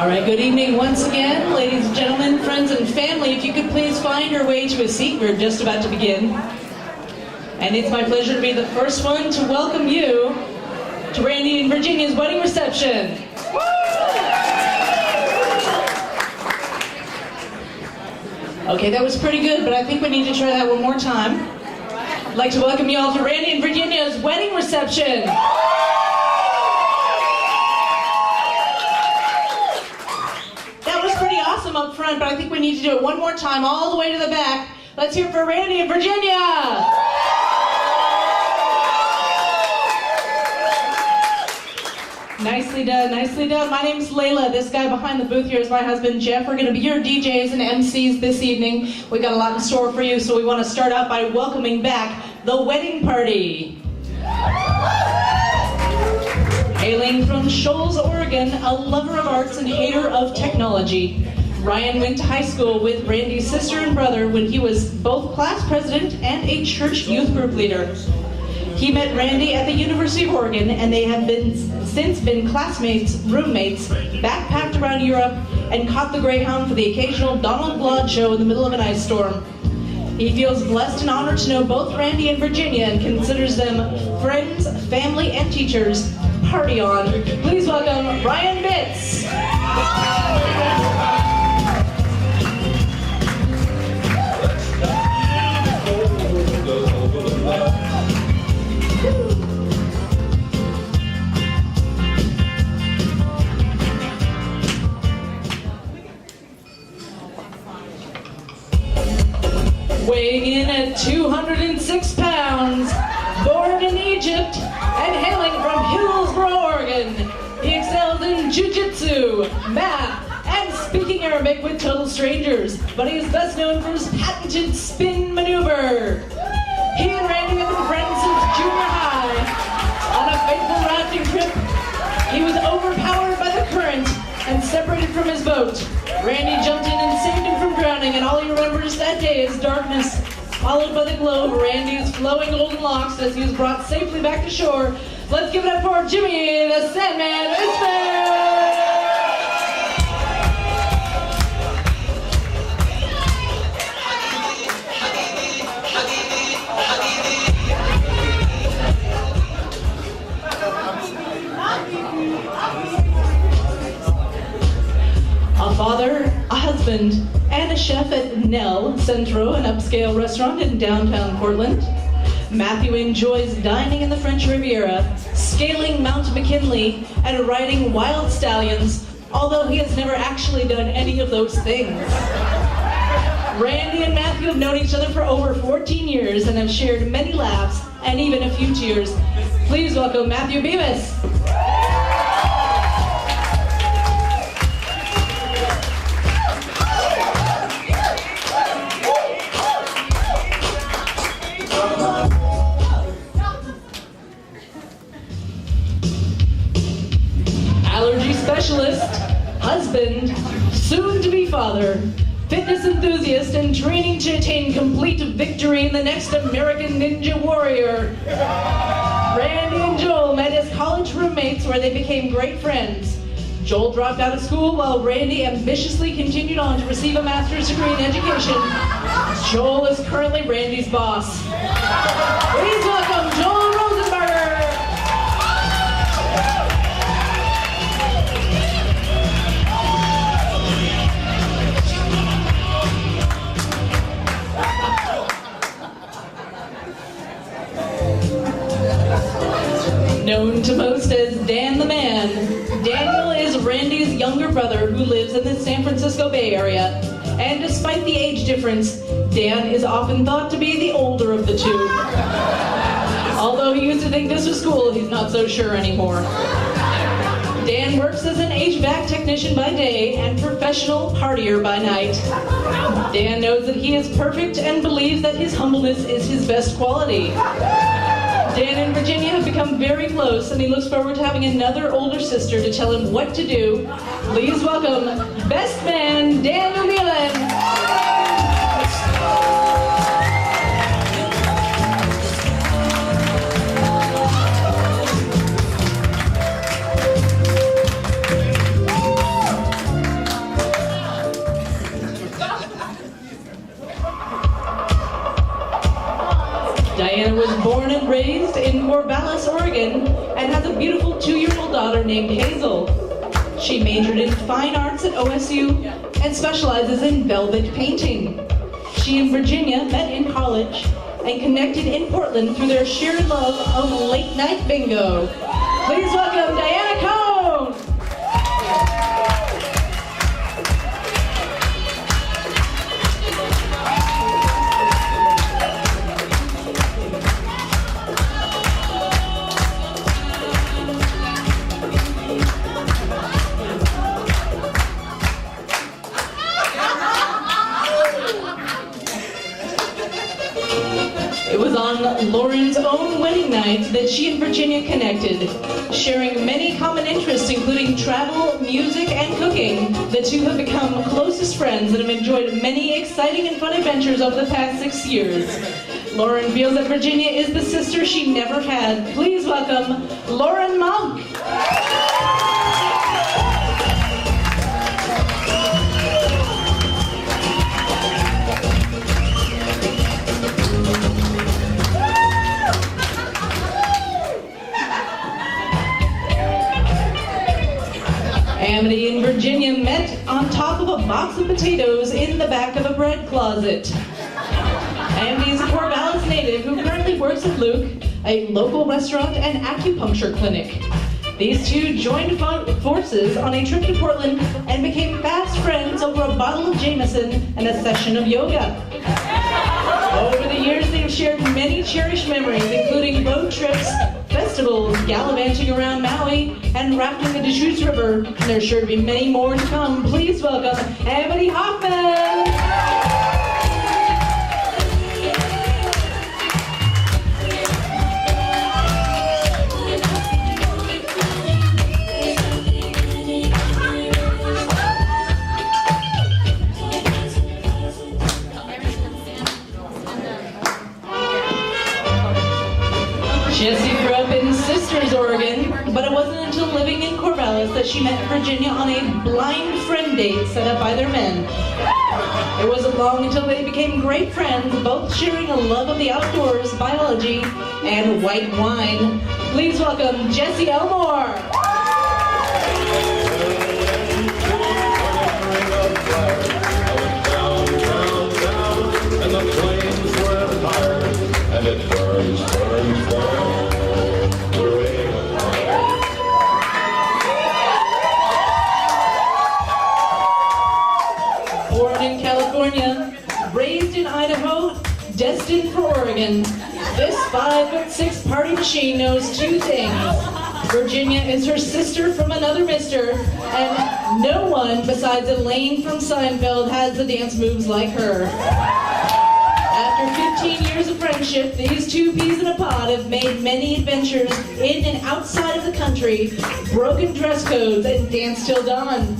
All right, good evening once again, ladies and gentlemen, friends and family. If you could please find your way to a seat, we're just about to begin. And it's my pleasure to be the first one to welcome you to Randy and Virginia's wedding reception. Okay, that was pretty good, but I think we need to try that one more time. I'd like to welcome you all to Randy and Virginia's wedding reception. That was pretty awesome up front, but I think we need to do it one more time, all the way to the back. Let's hear it for Randy and Virginia. Nicely done, nicely done. My name's Layla. This guy behind the booth here is my husband, Jeff. We're going to be your DJs and MCs this evening. We got a lot in store for you, so we want to start out by welcoming back the wedding party. Hailing from Shoals, Oregon, a lover of arts and hater of technology, Ryan went to high school with Randy's sister and brother when he was both class president and a church youth group leader. He met Randy at the University of Oregon, and they have since been classmates, roommates, backpacked around Europe, and caught the Greyhound for the occasional Donald Glaude show in the middle of an ice storm. He feels blessed and honored to know both Randy and Virginia and considers them friends, family, and teachers. Party on. Please welcome Ryan Bitts. Weighing in at 206 pounds, born in Egypt and hailing from Hillsboro, Oregon, he excels in jiu-jitsu, math, and speaking Arabic with total strangers, but he is best known for his patented spin maneuver. He and Randy have been friends since junior high. On a fateful rafting trip, he was overpowered by the current and separated from his boat. Randy jumped in and saved him from drowning, and all he remembers that day is darkness, followed by the glow of Randy's flowing golden locks as he was brought safely back to shore. Let's give it up for Jimmy the Sandman Ismail! A father, a husband, and a chef at Nell Centro, an upscale restaurant in downtown Portland. Matthew enjoys dining in the French Riviera, scaling Mount McKinley, and riding wild stallions, although he has never actually done any of those things. Randy and Matthew have known each other for over 14 years and have shared many laughs and even a few tears. Please welcome Matthew Bemis. Allergy specialist, husband, soon-to-be father, fitness enthusiast, and training to attain complete victory in the next American Ninja Warrior. Randy and Joel met as college roommates where they became great friends. Joel dropped out of school while Randy ambitiously continued on to receive a master's degree in education. Joel is currently Randy's boss. Please welcome Joel Rosenberger. Known to most as Dan the Man, Daniel is Randy's younger brother who lives in the San Francisco Bay Area. And despite the age difference, Dan is often thought to be the older of the two. Although he used to think this was cool, he's not so sure anymore. Dan works as an HVAC technician by day and professional partier by night. Dan knows that he is perfect and believes that his humbleness is his best quality. Dan and Virginia have become very close, and he looks forward to having another older sister to tell him what to do. Please welcome best man Daniel Nealon. was born and raised in Corvallis, Oregon, and has a beautiful 2-year-old daughter named Hazel. She majored in fine arts at OSU and specializes in velvet painting. She and Virginia met in college and connected in Portland through their shared love of late night bingo. Please welcome Diana Cohn! It was on Lauren's own wedding night that she and Virginia connected. Sharing many common interests, including travel, music, and cooking, the two have become closest friends and have enjoyed many exciting and fun adventures over the past 6 years. Lauren feels that Virginia is the sister she never had. Please welcome Lauren Monk. Amity and Virginia met on top of a box of potatoes in the back of a bread closet. Amity is a Corvallis native who currently works at Luke, a local restaurant and acupuncture clinic. These two joined forces on a trip to Portland and became fast friends over a bottle of Jameson and a session of yoga. Over the years, they have shared many cherished memories, including road trips, festivals, gallivanting around Maui, and rafting the Deschutes River. And there's sure to be many more to come. Please welcome Amity Hoffman! Jessie grew up in Sisters, Oregon, but it wasn't until living in Corvallis that she met Virginia on a blind friend date set up by their men. It wasn't long until they became great friends, both sharing a love of the outdoors, biology, and white wine. Please welcome Jessie Elmore. Born in California, raised in Idaho, destined for Oregon, this 5'6" party machine knows two things. Virginia is her sister from another mister, and no one besides Elaine from Seinfeld has the dance moves like her. After 15 years of friendship, these two peas in a pod have made many adventures in and outside of the country, broken dress codes, and danced till dawn.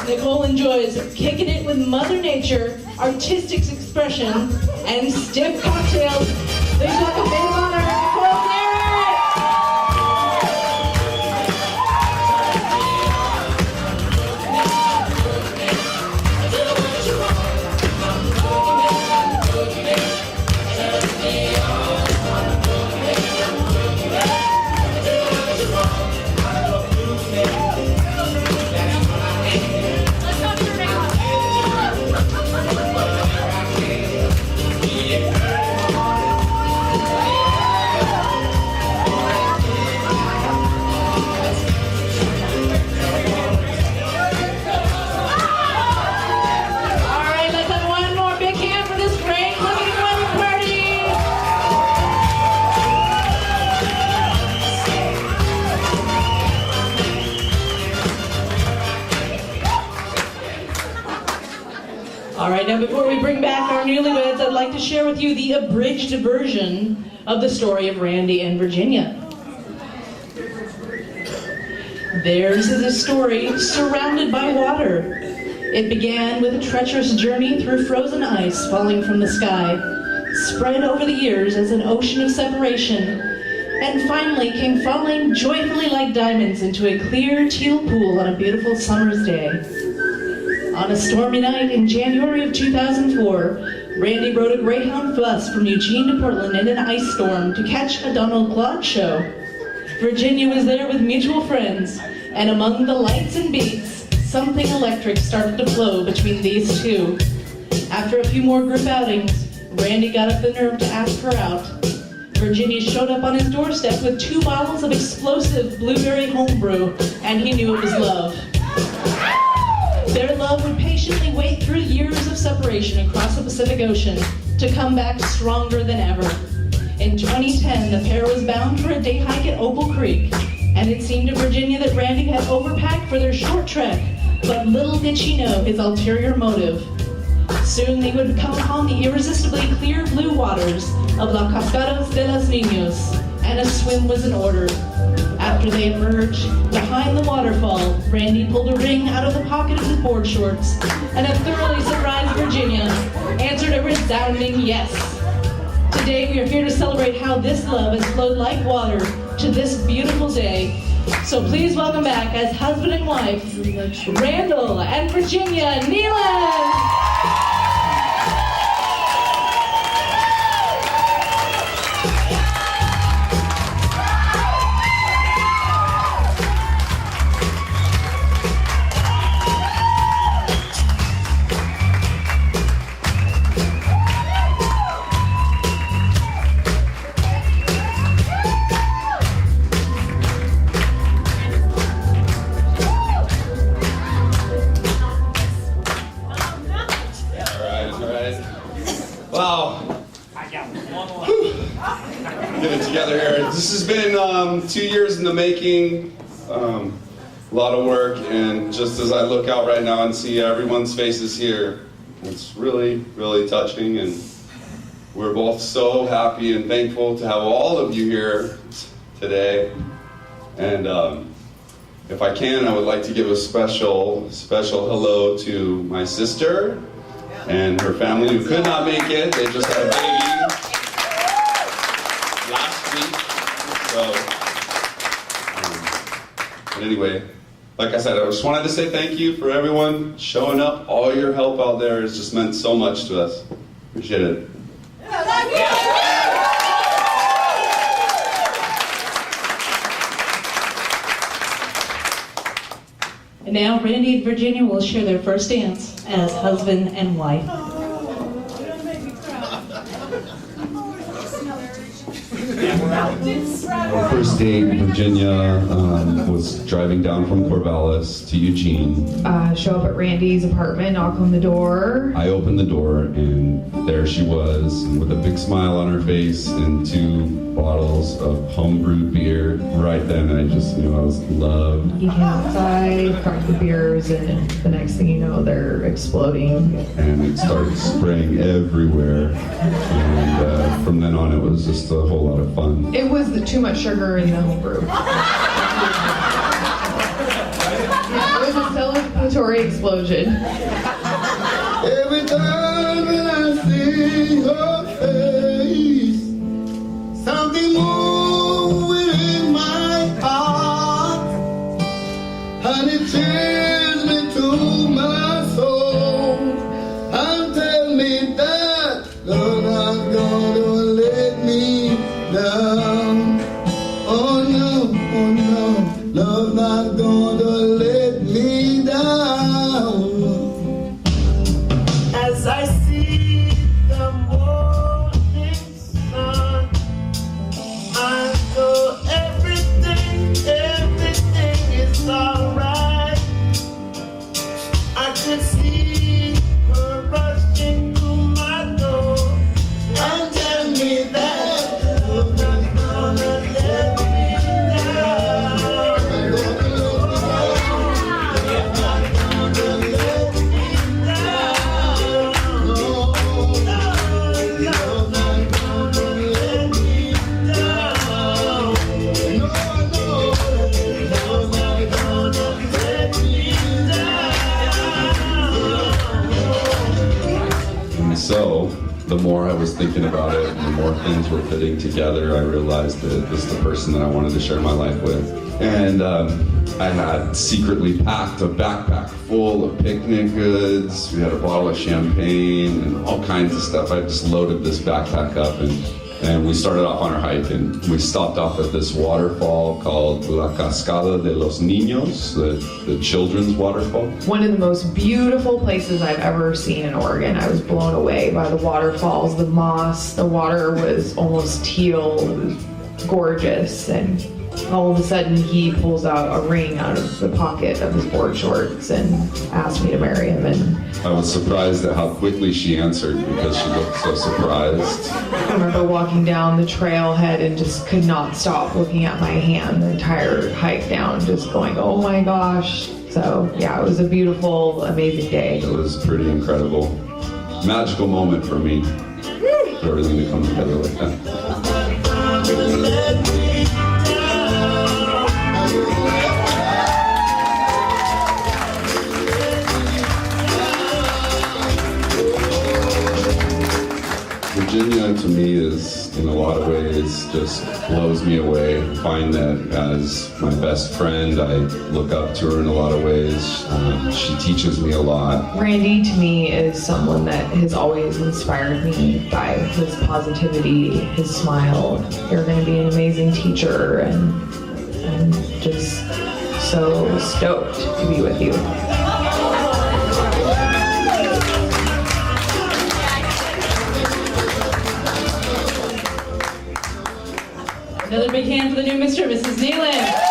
Nicole enjoys kicking it with Mother Nature, artistic expression, and stiff cocktails. Please welcome maid of honor, Nicole Garrett! All right, now before we bring back our newlyweds, I'd like to share with you the abridged version of the story of Randy and Virginia. Theirs is a story surrounded by water. It began with a treacherous journey through frozen ice falling from the sky, spread over the years as an ocean of separation, and finally came falling joyfully like diamonds into a clear teal pool on a beautiful summer's day. On a stormy night in January of 2004, Randy rode a Greyhound bus from Eugene to Portland in an ice storm to catch a Donald Glaude show. Virginia was there with mutual friends, and among the lights and beats, something electric started to flow between these two. After a few more group outings, Randy got up the nerve to ask her out. Virginia showed up on his doorstep with 2 bottles of explosive blueberry homebrew, and he knew it was love. Their love would patiently wait through years of separation across the Pacific Ocean to come back stronger than ever. In 2010, the pair was bound for a day hike at Opal Creek, and it seemed to Virginia that Randy had overpacked for their short trek, but little did she know his ulterior motive. Soon they would come upon the irresistibly clear blue waters of La Cascadas de los Niños, and a swim was in order. After they emerged behind the waterfall, Randy pulled a ring out of the pocket of his board shorts, and a thoroughly surprised Virginia answered a resounding yes. Today we are here to celebrate how this love has flowed like water to this beautiful day. So please welcome back as husband and wife, Randall and Virginia Nealon. This has been 2 years in the making, a lot of work, and just as I look out right now and see everyone's faces here, it's really, really touching, and we're both so happy and thankful to have all of you here today. And if I can, I would like to give a special hello to my sister and her family who could not make it. They just had a baby last week. But anyway, like I said, I just wanted to say thank you for everyone showing up. All your help out there has just meant so much to us. Appreciate it. And now Randy and Virginia will share their first dance as husband and wife. Our first date, Virginia was driving down from Corvallis to Eugene. Show up at Randy's apartment, knock on the door. I opened the door, and there she was with a big smile on her face and 2 bottles of homebrewed beer. Right then, I just knew I was loved. He came outside, cracked the beers, and the next thing you know, they're exploding. And it started spraying everywhere. And from then on, it was just a whole lot of fun. It was too much sugar in the homebrew. It was a celebratory explosion. Every time when I see her face, something moves in my heart, and it chills me to my soul, and tell me that you're not gonna let me down. Oh no, love not gonna let me down. As I see the morning sun, I know everything is alright. I could see her rushing through my door and tell me that you're not gonna let me down. You're not gonna let me down. No, you're not gonna let me down. No, you're not gonna let me down. And so, the more I was thinking about it, and the more things were fitting together, I realized that this is the person that I wanted to share my life with. And I had secretly packed a backpack full of picnic goods. We had a bottle of champagne and all kinds of stuff. I just loaded this backpack up and we started off on our hike, and we stopped off at this waterfall called La Cascada de los Niños, the children's waterfall. One of the most beautiful places I've ever seen in Oregon. I was blown away by the waterfalls, the moss, the water was almost teal, it was gorgeous, and all of a sudden he pulls out a ring out of the pocket of his board shorts and asked me to marry him. And I was surprised at how quickly she answered because she looked so surprised. I remember walking down the trailhead and just could not stop looking at my hand the entire hike down, just going, oh my gosh. So yeah, it was a beautiful, amazing day. It was pretty incredible. Magical moment for me. For everything to come together like that. Let me down. Virginia to me is, in a lot of ways, just blows me away. I find that as my best friend, I look up to her in a lot of ways. She teaches me a lot. Randy to me is someone that has always inspired me by his positivity, his smile. You're going to be an amazing teacher, and I'm just so stoked to be with you. Another big hand for the new Mr. and Mrs. Nealon.